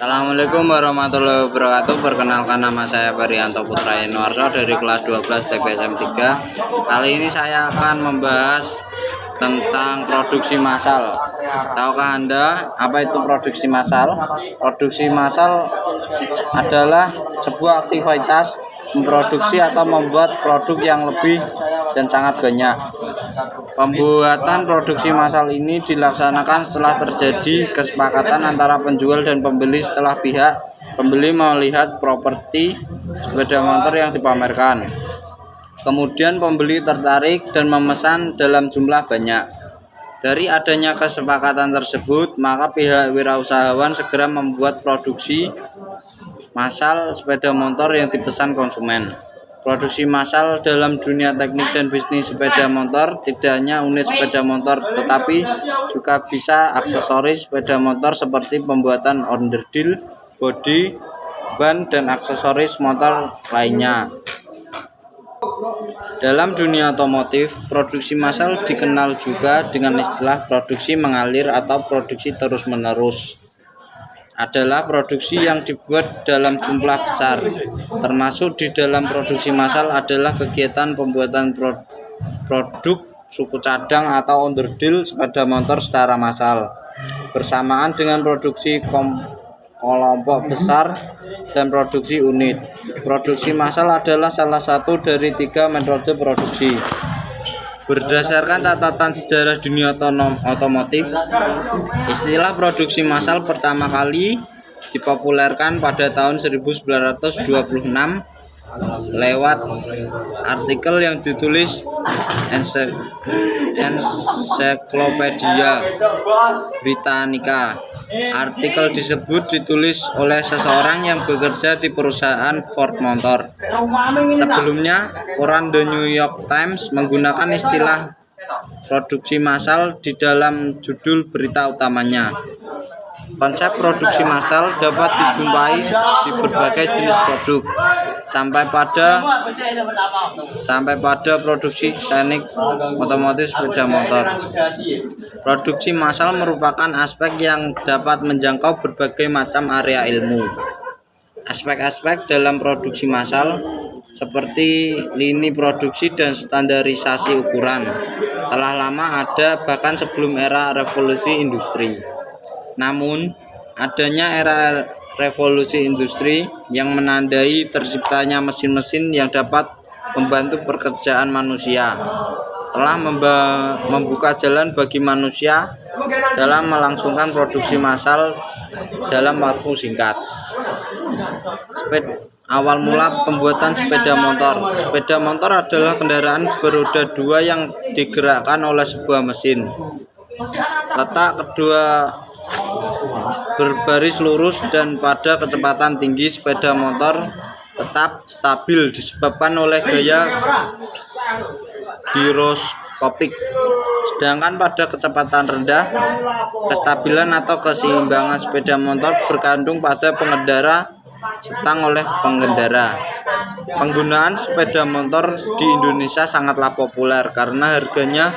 Assalamualaikum warahmatullahi wabarakatuh. Perkenalkan, nama saya Perianto Putra Yanuarso dari kelas 12 TPSM 3. Kali ini saya akan membahas tentang produksi massal. Tahukah Anda apa itu produksi massal? Produksi massal adalah sebuah aktivitas memproduksi atau membuat produk yang lebih dan sangat banyak. Pembuatan produksi massal ini dilaksanakan setelah terjadi kesepakatan antara penjual dan pembeli setelah pihak pembeli melihat properti sepeda motor yang dipamerkan. Kemudian pembeli tertarik dan memesan dalam jumlah banyak. Dari adanya kesepakatan tersebut, maka pihak wirausahawan segera membuat produksi massal sepeda motor yang dipesan konsumen. Produksi massal dalam dunia teknik dan bisnis sepeda motor tidak hanya unit sepeda motor, tetapi juga bisa aksesoris sepeda motor seperti pembuatan onderdil, bodi, ban, dan aksesoris motor lainnya. Dalam dunia otomotif, produksi massal dikenal juga dengan istilah produksi mengalir atau produksi terus-menerus. Adalah produksi yang dibuat dalam jumlah besar. Termasuk di dalam produksi massal adalah kegiatan pembuatan produk suku cadang atau onderdil sepeda motor secara massal bersamaan dengan produksi kelompok besar dan produksi unit. Produksi massal adalah salah satu dari 3 metode produksi. Berdasarkan catatan sejarah dunia otomotif, istilah produksi massal pertama kali dipopulerkan pada tahun 1926 lewat artikel yang ditulis Encyclopedia Britannica. Artikel tersebut ditulis oleh seseorang yang bekerja di perusahaan Ford Motor. Sebelumnya, koran The New York Times menggunakan istilah produksi massal di dalam judul berita utamanya. Konsep produksi massal dapat dijumpai di berbagai jenis produk, sampai pada produksi teknik otomotif sepeda motor. Produksi massal merupakan aspek yang dapat menjangkau berbagai macam area ilmu. Aspek-aspek dalam produksi massal seperti lini produksi dan standarisasi ukuran telah lama ada bahkan sebelum era revolusi industri. Namun, adanya era revolusi industri yang menandai terciptanya mesin-mesin yang dapat membantu pekerjaan manusia telah membuka jalan bagi manusia dalam melangsungkan produksi massal dalam waktu singkat. Awal mula pembuatan sepeda motor. Sepeda motor adalah kendaraan beroda 2 yang digerakkan oleh sebuah mesin. Letak kedua berbaris lurus dan pada kecepatan tinggi, sepeda motor tetap stabil disebabkan oleh gaya giroskopik. Sedangkan pada kecepatan rendah, kestabilan atau keseimbangan sepeda motor bergantung pada pengendara setang oleh pengendara. Penggunaan sepeda motor di Indonesia sangatlah populer karena harganya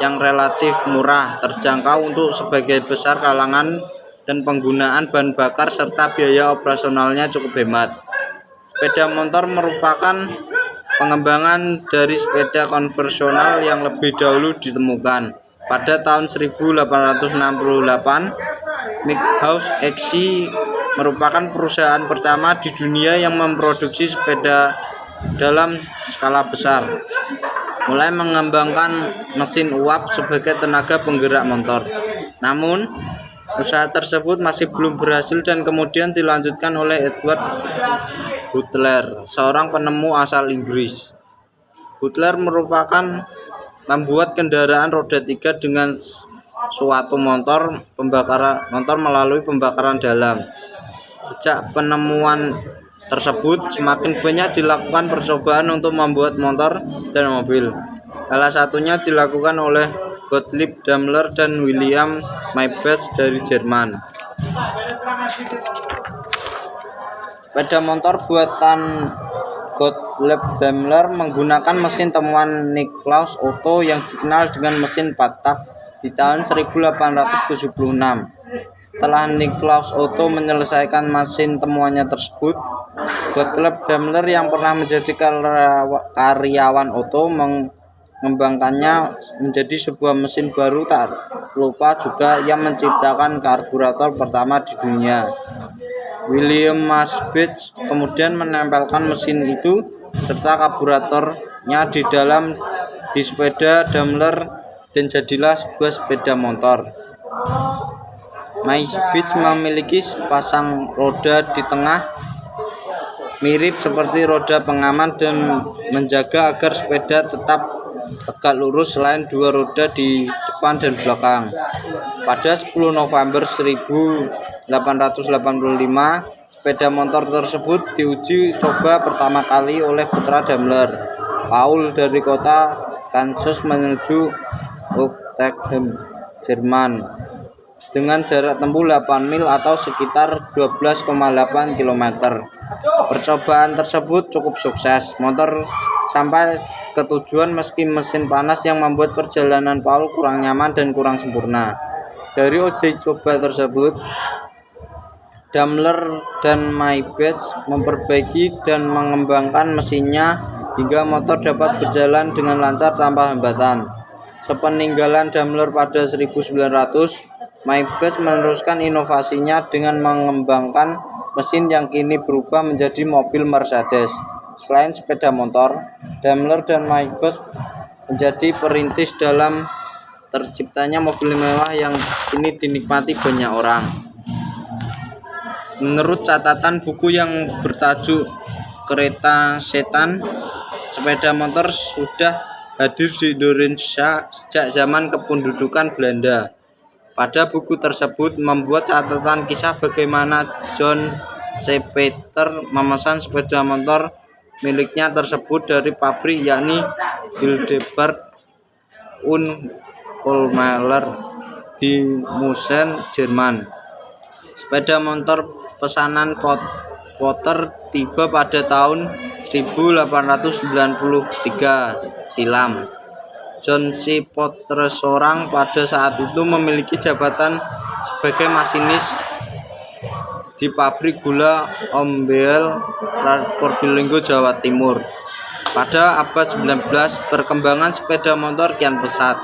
yang relatif murah, terjangkau untuk sebagian besar kalangan, dan penggunaan bahan bakar serta biaya operasionalnya cukup hemat. Sepeda motor merupakan pengembangan dari sepeda konvensional yang lebih dahulu ditemukan. Pada tahun 1868, Mickhouse XC merupakan perusahaan pertama di dunia yang memproduksi sepeda dalam skala besar, mulai mengembangkan mesin uap sebagai tenaga penggerak motor. Namun, usaha tersebut masih belum berhasil dan kemudian dilanjutkan oleh Edward Butler, seorang penemu asal Inggris. Butler merupakan membuat kendaraan roda 3 dengan suatu motor melalui pembakaran dalam. Sejak penemuan tersebut, semakin banyak dilakukan percobaan untuk membuat motor dan mobil. Salah satunya dilakukan oleh Gottlieb Daimler dan William Maybach dari Jerman. Sepeda motor buatan Gottlieb Daimler menggunakan mesin temuan Niklaus Otto yang dikenal dengan mesin 4 tak di tahun 1876. Setelah Niklaus Otto menyelesaikan mesin temuannya tersebut, Gottlieb Daimler yang pernah menjadi karyawan Otto mengembangkannya menjadi sebuah mesin baru. Tak lupa juga yang menciptakan karburator pertama di dunia. William Marsbach kemudian menempelkan mesin itu serta karburatornya di sepeda Daimler dan jadilah sebuah sepeda motor. Marsbach memiliki sepasang roda di tengah mirip seperti roda pengaman dan menjaga agar sepeda tetap tegak lurus selain dua roda di depan dan belakang. Pada 10 November 1885, sepeda motor tersebut diuji coba pertama kali oleh putra Daimler, Paul, dari kota Kansas menuju Oettingen, Jerman, dengan jarak tempuh 8 mil atau sekitar 12,8 km. Percobaan tersebut cukup sukses. Motor sampai ke tujuan meski mesin panas yang membuat perjalanan Paul kurang nyaman dan kurang sempurna. Dari uji coba tersebut, Daimler dan Maybach memperbaiki dan mengembangkan mesinnya hingga motor dapat berjalan dengan lancar tanpa hambatan. Sepeninggalan Daimler pada 1900, Maybach meneruskan inovasinya dengan mengembangkan mesin yang kini berubah menjadi mobil Mercedes. Selain sepeda motor, Daimler dan Maybach menjadi perintis dalam terciptanya mobil mewah yang kini dinikmati banyak orang. Menurut catatan buku yang bertajuk Kereta Setan, sepeda motor sudah hadir di Indonesia sejak zaman kependudukan Belanda. Pada buku tersebut membuat catatan kisah bagaimana John C. Peter memesan sepeda motor miliknya tersebut dari pabrik yakni Hildebert und Kohlmeier di München, Jerman. Sepeda motor pesanan Potter tiba pada tahun 1893 silam. John C. Potter seorang pada saat itu memiliki jabatan sebagai masinis di pabrik gula Ombel, Probolinggo, Jawa Timur. Pada abad 19, perkembangan sepeda motor kian pesat.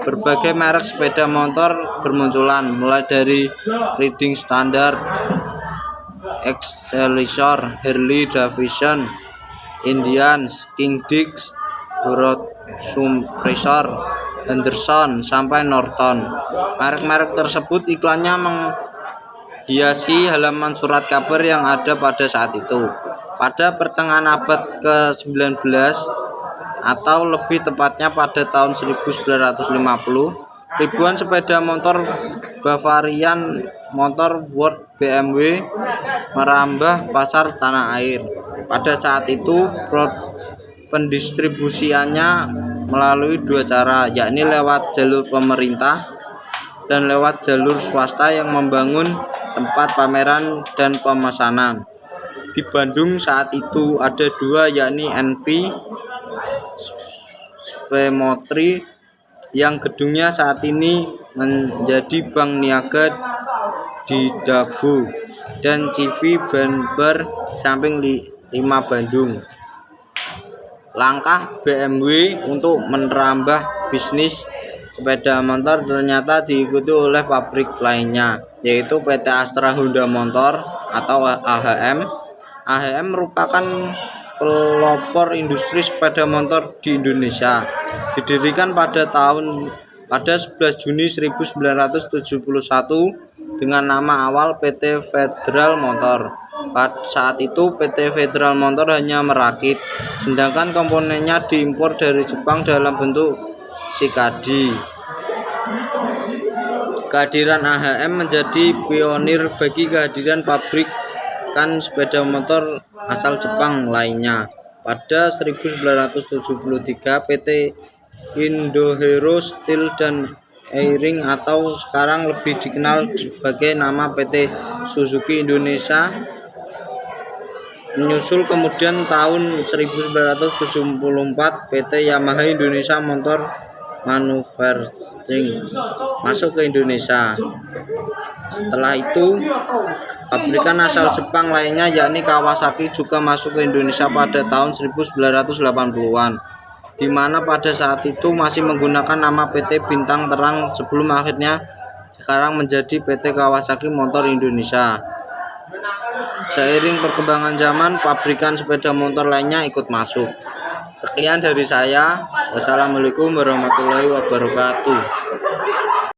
Berbagai merek sepeda motor bermunculan, mulai dari Riding Standard, Excelsior, Harley Davidson, Indians, King Dix, Suppressor, Henderson, sampai Norton. Merek-merek tersebut iklannya menghiasi halaman surat kabar yang ada pada saat itu. Pada pertengahan abad ke-19 atau lebih tepatnya pada tahun 1950, ribuan sepeda motor Bavarian Motor World BMW merambah pasar tanah air. Pada saat itu pendistribusiannya melalui dua cara, yakni lewat jalur pemerintah dan lewat jalur swasta yang membangun tempat pameran dan pemesanan. Di Bandung saat itu ada dua, yakni NV Spemotri yang gedungnya saat ini menjadi Bank Niaga di Dago, dan CV Banbar samping 5 Bandung. Langkah BMW untuk menambah bisnis sepeda motor ternyata diikuti oleh pabrik lainnya, yaitu PT Astra Honda Motor atau AHM. AHM merupakan pelopor industri sepeda motor di Indonesia. Didirikan pada 11 Juni 1971 dengan nama awal PT Federal Motor. Pada saat itu PT Federal Motor hanya merakit, sedangkan komponennya diimpor dari Jepang dalam bentuk Shikadi. Kehadiran AHM menjadi pionir bagi kehadiran pabrikan sepeda motor asal Jepang lainnya. Pada 1973 PT Indohero Steel dan Airing atau sekarang lebih dikenal sebagai nama PT Suzuki Indonesia menyusul. Kemudian tahun 1974 PT Yamaha Indonesia Motor Manufacturing masuk ke Indonesia. Setelah itu, pabrikan asal Jepang lainnya yakni Kawasaki juga masuk ke Indonesia pada tahun 1980-an, di mana pada saat itu masih menggunakan nama PT Bintang Terang sebelum akhirnya sekarang menjadi PT Kawasaki Motor Indonesia. Seiring perkembangan zaman, pabrikan sepeda motor lainnya ikut masuk. Sekian dari saya. Wassalamualaikum warahmatullahi wabarakatuh.